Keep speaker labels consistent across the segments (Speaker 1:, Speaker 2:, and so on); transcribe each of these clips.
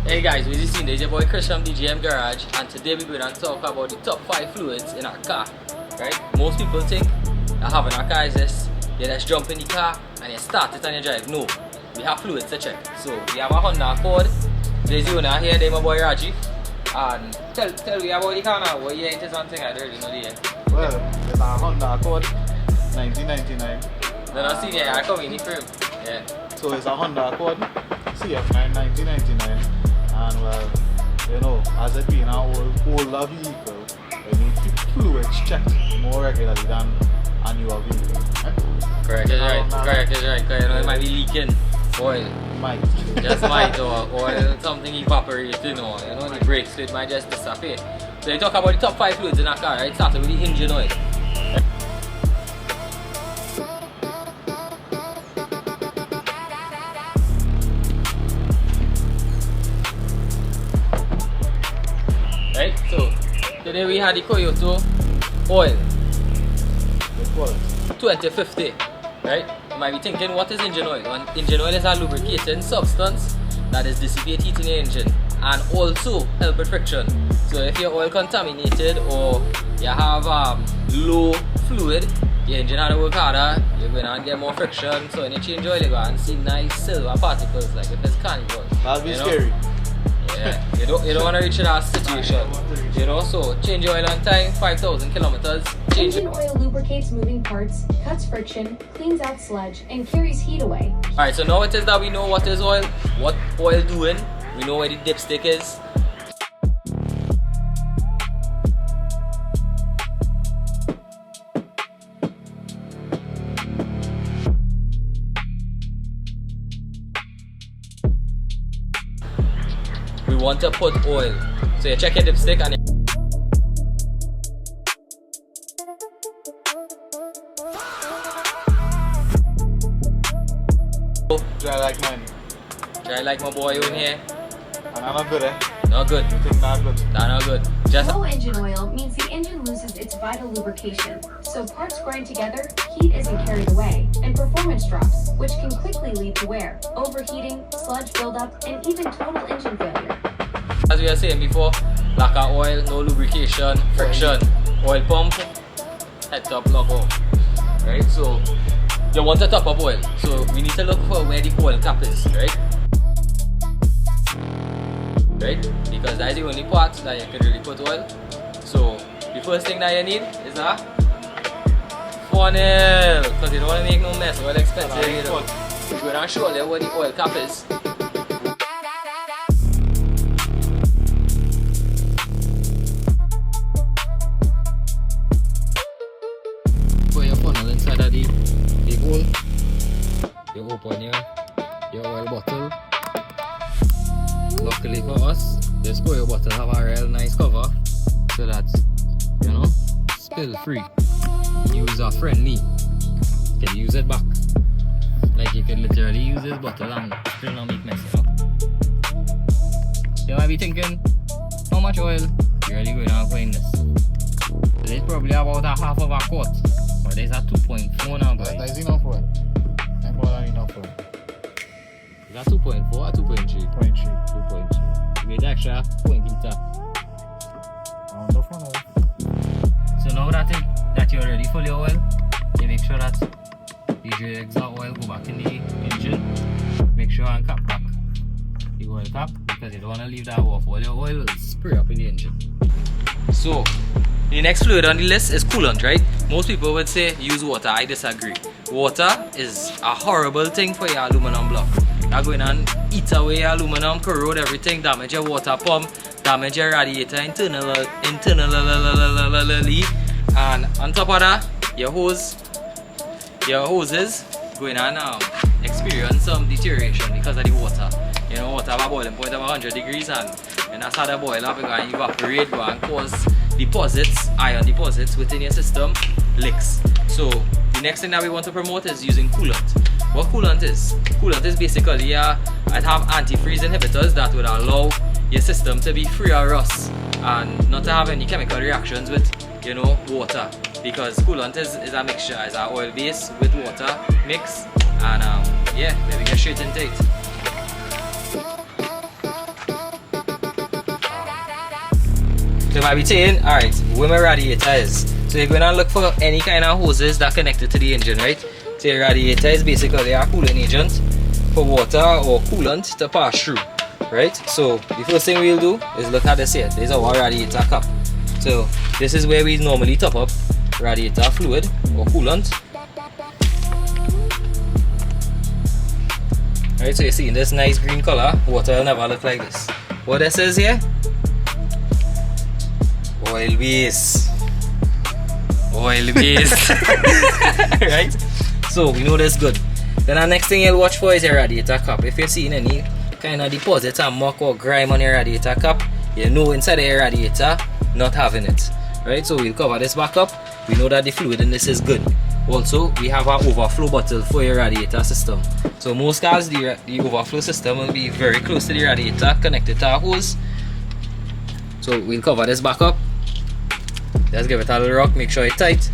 Speaker 1: Hey guys, we just seen this your boy Chris from DGM Garage, and today we're going to talk about the top 5 fluids in our car. Right? Most people think that having our car is this, you just jump in the car and you start it and you drive. No, we have fluids to check. So we have a Honda Accord. There's the owner here, my boy Raji. And tell me about the car now. What year it is on thing I don't really know the year.
Speaker 2: Well, it's a Honda Accord 1999.
Speaker 1: Then I see I come in the frame. Yeah.
Speaker 2: So it's a Honda Accord CF9 1999. And well, you know, as it being an older vehicle, you need to keep fluids checked more regularly than a newer vehicle. Right?
Speaker 1: Correct is right. Correct is right. Because you know it might be leaking oil.
Speaker 2: Might.
Speaker 1: Just might or something evaporating or you know the brakes fluid might just disappear. So you talk about the top 5 fluids in a car, right? Starting with the engine oil. Right, so today we had the Toyota oil 2050, right? You might be thinking, what is engine oil? Engine oil is a lubricating substance that is dissipate heat in your engine and also help with friction. So if your oil contaminated or you have low fluid, your engine had to work harder, you're going to get more friction. So when you change oil, you're going to see nice silver particles like if it's carnival.
Speaker 2: That'll be scary.
Speaker 1: Yeah, you don't want to reach that situation. You know, so change your oil on time, 5,000 kilometers.
Speaker 3: Engine oil lubricates moving parts, cuts friction, cleans out sludge, and carries heat away.
Speaker 1: Alright, so now it is that we know what is oil, what oil doing, we know where the dipstick is. We want to put oil. So you check your dipstick and
Speaker 2: Dry like mine.
Speaker 1: try like my boy in here.
Speaker 2: And I'm not good, eh?
Speaker 1: Not good.
Speaker 2: You think not good?
Speaker 1: Nah, not good. Just
Speaker 3: Low engine oil means the engine loses its vital lubrication, so parts grind together, heat isn't carried away, and performance drops, which can quickly lead to wear, overheating, sludge buildup, and even total engine failure.
Speaker 1: as we were saying before, lack of oil, no lubrication, friction, oil pump, head top lock off. Right? So you want to top up oil. So we need to look for where the oil cap is, right? Right? Because that's the only part that you can really put oil. So the first thing that you need is a funnel. Because you don't want to make no mess, oil expensive. You know. We're not sure where the oil cap is. Put your funnel inside of the big hole. You open your oil bottle. Luckily for us, this oil bottle have a real nice cover so that, you know, spill free. User friendly. You can use it back. Like you can literally use this bottle and still not make mess, you know. You might be thinking, how much oil you really going to put in this? This is probably about a half of a quart. But there's a 2.4 now, guys.
Speaker 2: That is enough oil. I'm more than enough oil.
Speaker 1: Is that 2.4 or 2.3?
Speaker 2: 2.3.
Speaker 1: 2.3. You get the extra 0.8 liter. So now that you're ready for the oil, you make sure that the exhaust oil go back in the engine. Make sure and cap back the oil cap because you don't want to leave that off. All your oil will spray up in the engine. So the next fluid on the list is coolant, right? Most people would say use water. I disagree. Water is a horrible thing for your aluminum block. You're going to eat away your aluminum, corrode everything, damage your water pump, damage your radiator internally, and on top of that, your hoses going to experience some deterioration because of the water. You know, water have a boiling point of 100 degrees and that's how the boil up, it's going to evaporate, going to cause deposits, ion deposits within your system, leaks. So the next thing that we want to promote is using coolant. What coolant is? Coolant is basically I'd have antifreeze inhibitors that would allow your system to be free of rust and not to have any chemical reactions with, you know, water. Because coolant is a mixture, it's an oil base with water mix, and yeah, maybe get straight into it. So you might be saying, alright, where my radiator is. So you're going to look for any kind of hoses that are connected to the engine, right? So your radiator is basically a cooling agent for water or coolant to pass through, right? So the first thing we'll do is look at this here. This is our radiator cup. So this is where we normally top up radiator fluid or coolant. Right, so you see in this nice green color, water will never look like this. What this is here? Oil base. Oil base. Right? So we know that's good. Then the next thing you'll watch for is your radiator cup. If you're seeing any kind of deposits and muck or grime on your radiator cup, you know inside of your radiator not having it. Right? So we'll cover this back up. We know that the fluid in this is good. Also, we have our overflow bottle for your radiator system. So most cars, the overflow system will be very close to the radiator, connected to our hose. So we'll cover this back up. Let's give it a little rock, make sure it's tight.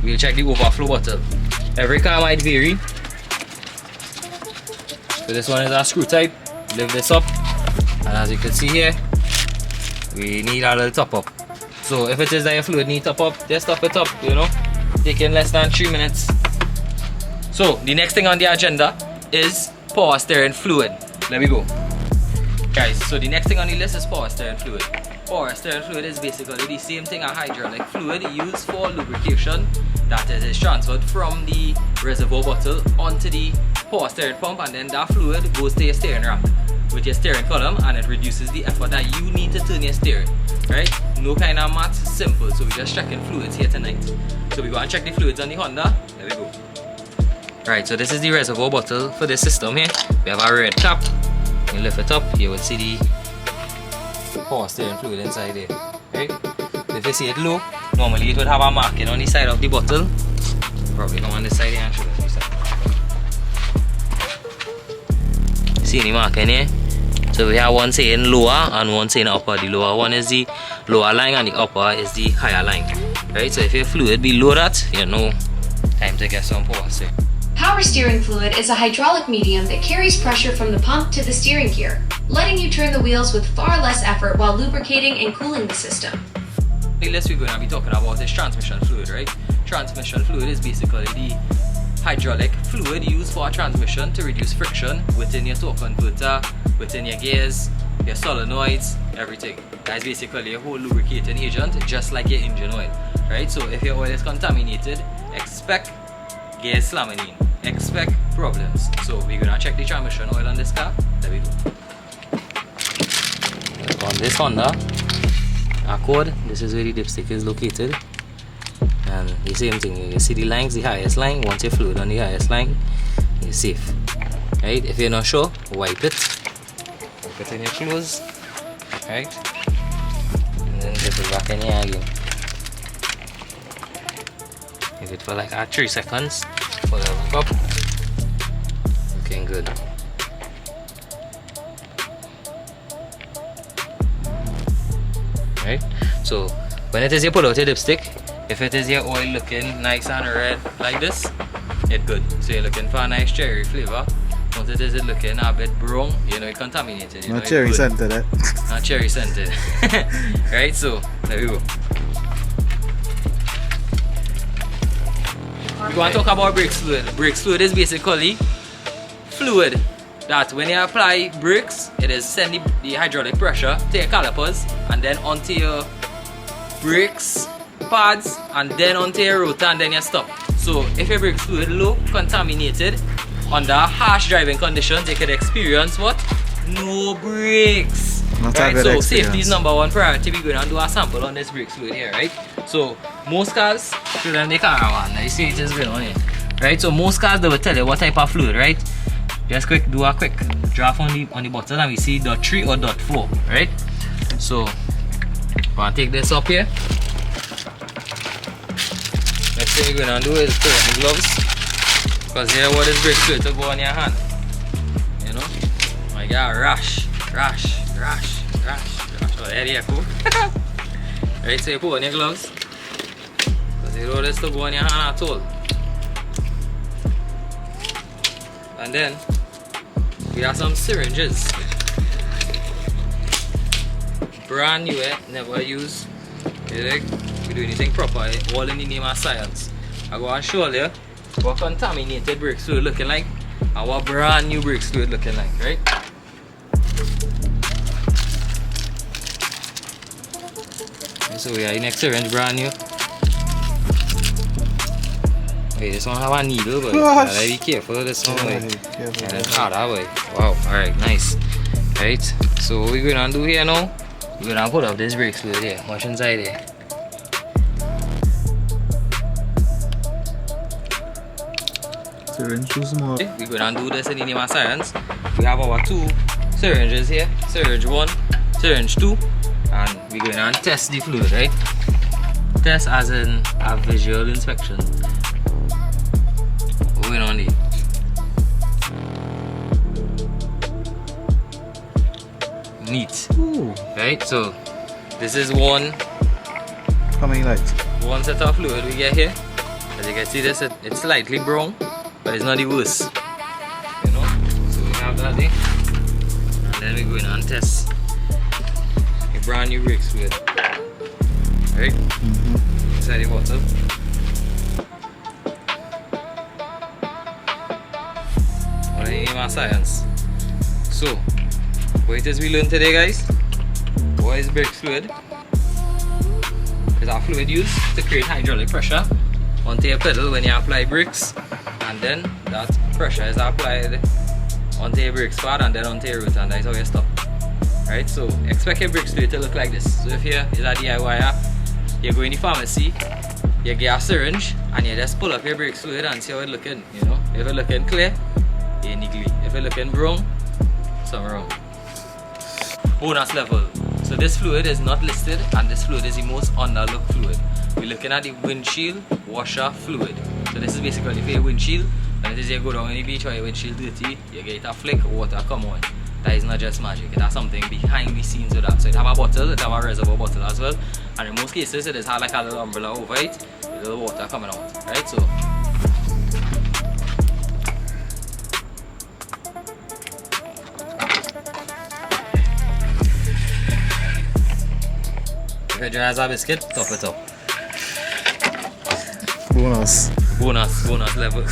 Speaker 1: We'll check the overflow bottle. Every car might vary. So this one is our screw type. Lift this up, and as you can see here, we need a little top up. So if it is that your fluid need top up, just top it up, you know. Taking less than 3 minutes. So the next thing on the agenda is power steering fluid. Let me go. Guys, so the next thing on the list is power steering fluid. Power steering fluid is basically the same thing as hydraulic fluid used for lubrication, that is transferred from the reservoir bottle onto the power steering pump, and then that fluid goes to your steering rack with your steering column, and it reduces the effort that you need to turn your steering. Right? No kind of maths, simple. So we're just checking fluids here tonight. So we go and check the fluids on the Honda. There we go. Right, so this is the reservoir bottle for this system here. We have our red cap. You lift it up, you will see the power steering fluid inside there. Right? If you see it low, normally it would have a marking on the side of the bottle. Probably come on this side here and show it this side. See any marking here? So we have one saying lower and one saying upper. The lower one is the lower line and the upper is the higher line. Right? So if your fluid below that, you know, time to get some power steering.
Speaker 3: Power steering fluid is a hydraulic medium that carries pressure from the pump to the steering gear, letting you turn the wheels with far less effort while lubricating and cooling the system.
Speaker 1: The list we're going to be talking about is transmission fluid, right? Transmission fluid is basically the hydraulic fluid used for a transmission to reduce friction within your torque converter, within your gears, your solenoids, everything. That's basically a whole lubricating agent, just like your engine oil, right? So if your oil is contaminated, expect gears slamming in, expect problems. So we're gonna check the transmission oil on this car. There we go. On this Honda Accord, this is where the dipstick is located. And the same thing, you see the lines, the highest line. Once you fluid on the highest line, you're safe. Right? If you're not sure, wipe it. Wipe it in your clothes. Right? And then dip it back in here again. Give it for like 3 seconds. Pull it back up. Looking good. Right? So when it is you pull out your dipstick, if it is your oil looking nice and red like this, it's good. So you're looking for a nice cherry flavor. Once it is looking a bit brown, you know it's contaminated.
Speaker 2: Not cherry scented, eh?
Speaker 1: Not cherry scented. Right, so there we go. We want to talk about brakes fluid. Brakes fluid is basically fluid that when you apply brakes, it is sending the hydraulic pressure to your calipers and then onto your brakes pads and then onto your rotor and then you stop. So if your brakes fluid low, contaminated, under harsh driving conditions, you could experience what? No brakes. Right? So safety is #1 priority. We're going to do a sample on this brakes fluid here, right? So most cars, show them the car one. You see it is going on here. Right? So most cars they will tell you what type of fluid, right? Just do a quick draft on the bottle and we see .3 or .4, right? So I'm going to take this up here. Next thing we're going to do is put on the gloves, because here what is brake fluid to go on your hand, you know. I got rash. Oh, there you go. Right, so you put on your gloves, because you don't want this to go on your hand at all. And then we have some syringes, brand new, never used. You like? We do anything proper, all in the name of science. I go and show you what contaminated brake fluid looking like and what brand new brake fluid looking like, right? So we are next syringe brand new. Wait, this one have a needle, but gotta be careful of this one. And it's hard that way. Wow, alright, nice. Right, so what we're gonna do here now, we're gonna put up this brake fluid here. Watch inside there.
Speaker 2: Syringe too small.
Speaker 1: We're gonna do this in the name of science. We have our two syringes here, syringe 1, syringe 2, and we're gonna test the fluid, right? Test as in a visual inspection. What we gonna need? Neat.
Speaker 2: Ooh.
Speaker 1: Right, so this is one set of fluid we get here. As you can see, this it's slightly brown, but it's not the worst. You know, so we have that thing, and then we go in and test a brand new brake fluid. Right, inside the bottle. What is the name of science? So, what it is we learned today, guys? What is brake fluid? It's a fluid used to create hydraulic pressure onto your pedal when you apply brakes, and then that pressure is applied onto your brake pad and then onto your rotor, and that's how you stop. Right? So expect your brake fluid to look like this. So if you're a DIYer, you go in the pharmacy, you get a syringe, and you just pull up your brake fluid and see how it's looking. You know, if it's looking clear, you're neatly. If it's looking brown, something wrong. Bonus level. So this fluid is not listed, and this fluid is the most underlooked fluid. We're looking at the windshield washer fluid. So this is basically for your windshield. When it is you go down on the beach or your windshield dirty, you get a flick, water come on. That is not just magic, it has something behind the scenes with that. So it have a bottle, it have a reservoir bottle as well. And in most cases it just has like a little umbrella over it, with little water coming out. Right? So if it dries a biscuit, top it up.
Speaker 2: Bonus
Speaker 1: Bonus level.